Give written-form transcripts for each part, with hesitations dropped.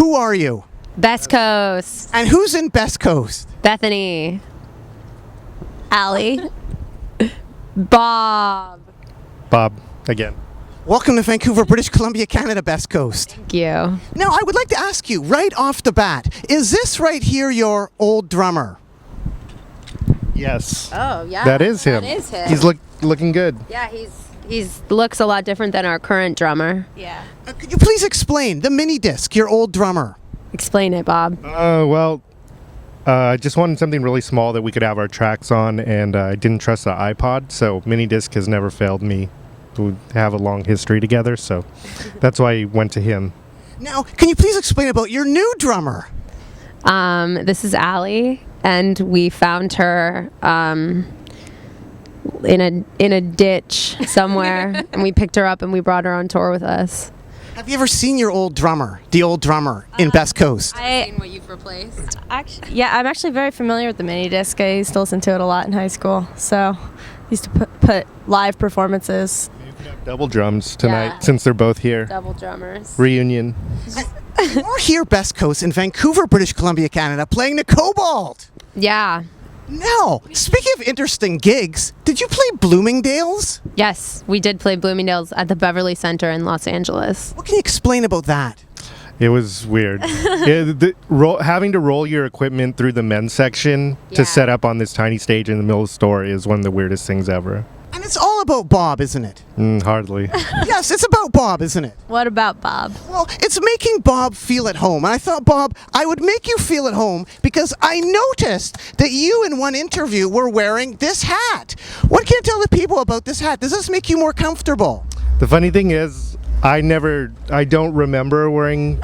Who are you? Best Coast. And who's in Best Coast? Bethany. Allie. Bob. Bob, again. Welcome to Vancouver, British Columbia, Canada, Best Coast. Thank you. Now, I would like to ask you, right off the bat, is this right here your old drummer? Yes. Oh, yeah. That is him. That is him. He's looking good. Yeah, he's looks a lot different than our current drummer. Yeah. Could you please explain the mini disc, your old drummer? Explain it, Bob. I just wanted something really small that we could have our tracks on, and I didn't trust the iPod, so mini disc has never failed me. We have a long history together, so that's why I went to him. Now, can you please explain about your new drummer? This is Allie, and we found her in a ditch somewhere, and we picked her up and we brought her on tour with us. Have you ever seen your old drummer, the old drummer in Best Coast? I What you've replaced? I'm actually very familiar with the mini disc. I used to listen to it a lot in high school. So I used to put live performances. You can have double drums tonight Yeah. since they're both here. Double drummers. Reunion. You're here, Best Coast, in Vancouver, British Columbia, Canada, playing the Cobalt. Yeah. Now, speaking of interesting gigs, did you play Bloomingdale's? Yes, we did play Bloomingdale's at the Beverly Center in Los Angeles. What can you explain about that? It was weird. Having to roll your equipment through the men's section Yeah. to set up on this tiny stage in the middle of the store is one of the weirdest things ever. And it's all about Bob, isn't it? Hardly. Yes, it's about Bob, isn't it? What about Bob? Well, it's making Bob feel at home. And I thought, Bob, I would make you feel at home because I noticed that you in one interview were wearing this hat. What can you tell the people about this hat? Does this make you more comfortable? The funny thing is, I don't remember wearing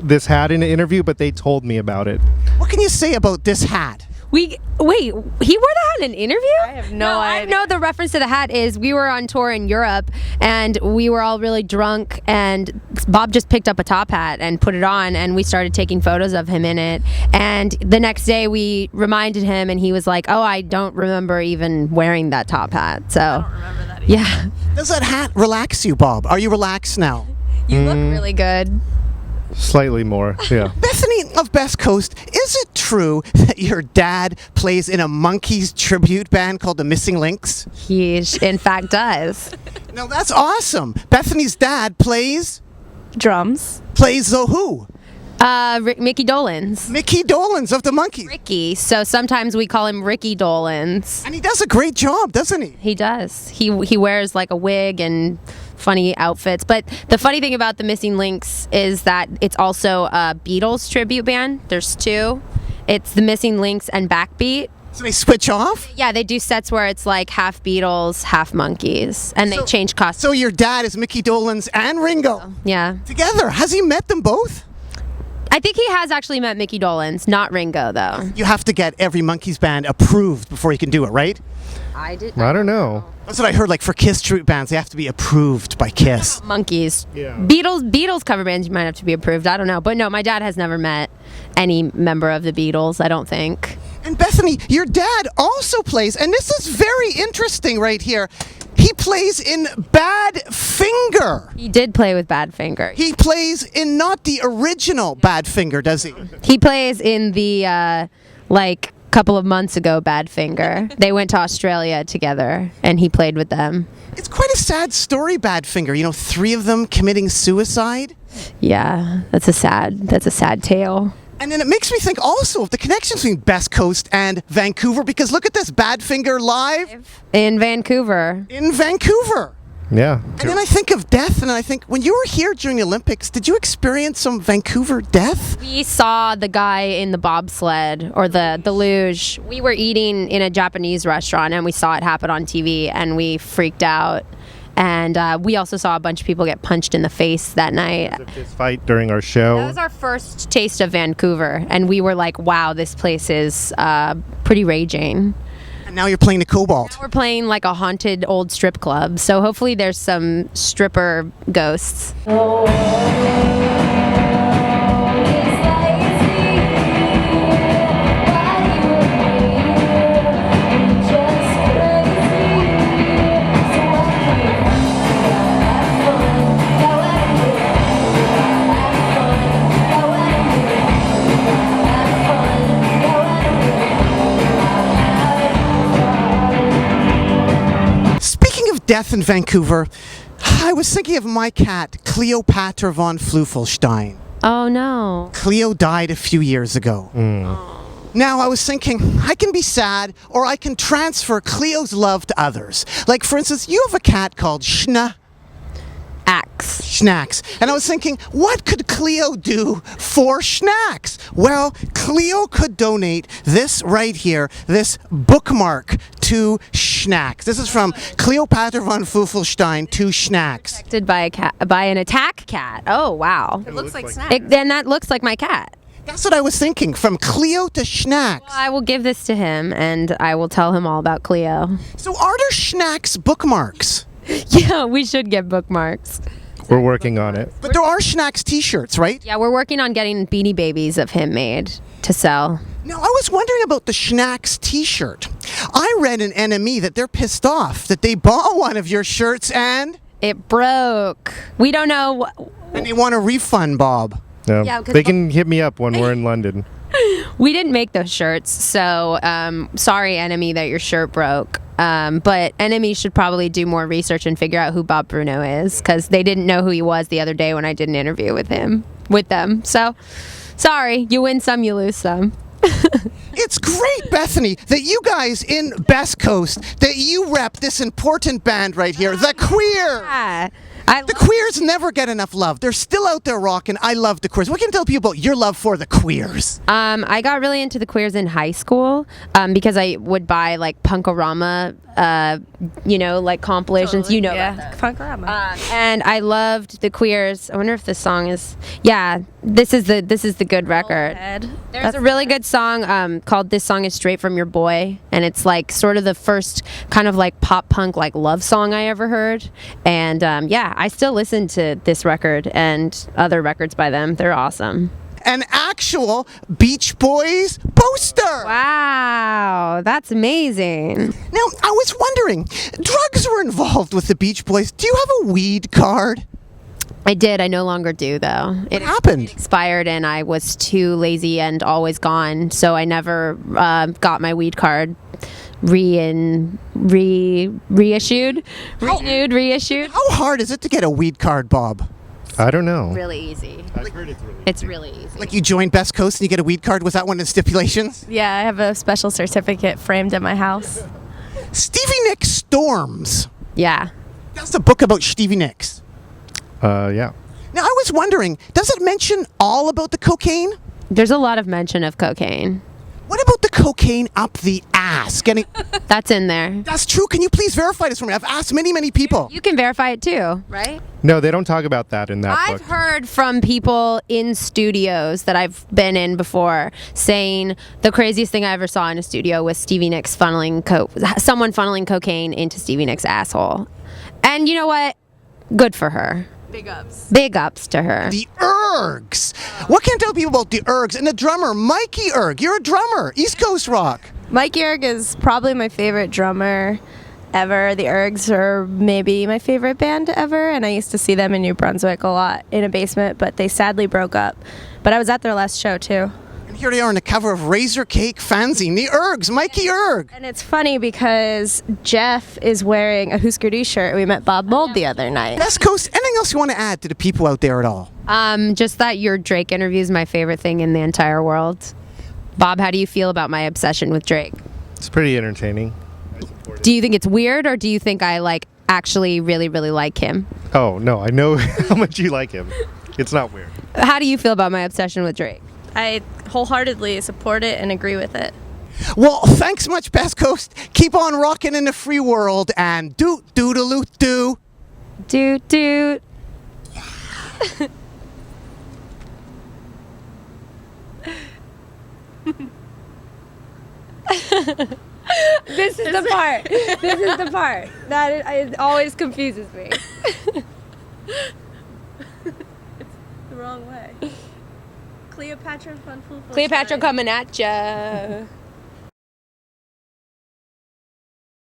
this hat in an interview, but they told me about it. What can you say about this hat? Wait, he wore the hat in an interview? I have no I idea. know the reference to the hat is we were on tour in Europe and we were all really drunk and Bob just picked up a top hat and put it on and we started taking photos of him in it. And the next day we reminded him and he was like, oh, I don't remember even wearing that top hat. So, I don't remember that either. Yeah. Does that hat relax you, Bob? Are you relaxed now? You look really good. Slightly more, yeah. Bethany of Best Coast, is it true that your dad plays in a Monkees tribute band called the Missing Links? He in fact does. No, that's awesome. Bethany's dad plays Drums. the who? Mickey Dolenz. Mickey Dolenz of the Monkees. Ricky. So sometimes we call him Ricky Dolenz. And he does a great job, doesn't he? He does. He wears like a wig and funny outfits. But the funny thing about the Missing Links is that it's also a Beatles tribute band. There's two. It's the Missing Links and Backbeat. So they switch off? Yeah, they do sets where it's like half Beatles, half Monkees, and they change costumes. So your dad is Mickey Dolenz and Ringo Yeah. together. Has he met them both? I think he has actually met Mickey Dolenz, not Ringo though. You have to get every Monkees band approved before you can do it, right? I don't know. That's what I heard. Like for Kiss tribute bands, they have to be approved by Kiss. Monkees. Yeah. Beatles cover bands you might have to be approved. I don't know. But no, my dad has never met any member of the Beatles, I don't think. And Bethany, your dad also plays, and this is very interesting right here. He plays in Badfinger. He did play with Badfinger. He plays in not the original Badfinger, does he? He plays in the like couple of months ago Badfinger. They went to Australia together and he played with them. It's quite a sad story, Badfinger. You know, 3 of them committing suicide. Yeah, that's a sad tale. And then it makes me think also of the connection between Best Coast and Vancouver, because look at this, Badfinger live In Vancouver. in Vancouver. Yeah. And then I think of death, and I think, when you were here during the Olympics, did you experience some Vancouver death? We saw the guy in the bobsled or the luge. We were eating in a Japanese restaurant and we saw it happen on TV and we freaked out. And we also saw a bunch of people get punched in the face that night. A fist fight during our show. That was our first taste of Vancouver. And we were like, wow, this place is pretty raging. And now you're playing the Cobalt. We're playing like a haunted old strip club. So hopefully there's some stripper ghosts. about death in Vancouver, I was thinking of my cat, Cleopatra von Fluffelstein. Oh no. Cleo died a few years ago. Now, I was thinking, I can be sad, or I can transfer Cleo's love to others. Like, for instance, you have a cat called Schnacks. And I was thinking, what could Cleo do for Schnacks? Well, Cleo could donate this right here, this bookmark to Schnacks. This is from Cleopatra von Fluffelstein to Schnacks. Protected by an attack cat. Oh wow. It looks like snacks. Then that looks like my cat. That's what I was thinking, from Cleo to Schnacks. Well, I will give this to him, and I will tell him all about Cleo. So are there Schnacks bookmarks? Yeah, we should get bookmarks. We're working on it. But there are Schnacks t-shirts, right? Yeah, we're working on getting Beanie Babies of him made to sell. Now, I was wondering about the Schnacks t-shirt. I read in NME that they're pissed off that they bought one of your shirts and It broke. We don't know. they want a refund, Bob. No. Yeah, 'cause- They can hit me up when we're in London. We didn't make those shirts, so sorry, Enemy, that your shirt broke. But Enemy should probably do more research and figure out who Bob Bruno is, because they didn't know who he was the other day when I did an interview with them. So, sorry, you win some, you lose some. It's great, Bethany, that you guys in Best Coast, that you rep this important band right here, The Queer. Yeah. The Queers never get enough love. They're still out there rocking. I love The Queers. What can you tell people about your love for The Queers? I got really into the Queers in high school because I would buy like Punkorama, like compilations. You know about those. Punkorama. And I loved the Queers. I wonder if this song is. Yeah, this is the good record. There's a really good song called "This Song Is Straight from Your Boy," and it's like sort of the first kind of like pop punk like love song I ever heard. And I still listen to this record and other records by them. They're awesome. An actual Beach Boys poster. Wow, that's amazing. Now, I was wondering, drugs were involved with the Beach Boys. Do you have a weed card? I did. I no longer do, though. What happened? It expired, and I was too lazy and always gone, so I never got my weed card reissued. How hard is it to get a weed card, Bob? I don't know. Really easy. I've heard it's really It's really easy. Like you join Best Coast and you get a weed card without one of the stipulations? Yeah, I have a special certificate framed in my house. Stevie Nicks Storms. Yeah. That's the book about Stevie Nicks. Yeah. Now, I was wondering, does it mention all about the cocaine? There's a lot of mention of cocaine. What about the cocaine up the ass? That's in there. That's true. Can you please verify this for me? I've asked many people. You can verify it too, right? No, they don't talk about that in that I've book. heard from people in studios that I've been in before saying the craziest thing I ever saw in a studio was Stevie Nicks someone funneling cocaine into Stevie Nicks' asshole. And you know what? Good for her. Big ups. Big ups to her. The Ergs. What can you tell people about the Ergs and the drummer, Mikey Erg? You're a drummer, East Coast rock. Mike Erg is probably my favorite drummer ever. The Ergs are maybe my favorite band ever, and I used to see them in New Brunswick a lot in a basement, but they sadly broke up. But I was at their last show too. And here they are on the cover of Razor Cake Fanzine, the Ergs, Mikey Erg. And it's funny because Jeff is wearing a Husker Du shirt. We met Bob Mould the other night. Best Coast, anything else you want to add to the people out there at all? Just that your Drake interview is my favorite thing in the entire world. Bob, how do you feel about my obsession with Drake? It's pretty entertaining. Do you think it's weird, or do you think I actually really, really like him? Oh, no, I know how much you like him. It's not weird. How do you feel about my obsession with Drake? I wholeheartly support it and agree with it. Well, thanks much, Best Coast. Keep on rocking in the free world and doot-doodaloo-doo. Doot doot. This is the part. This is the part that it always confuses me. It's the wrong way. Cleopatra von Fluffelstein. Cleopatra coming at ya.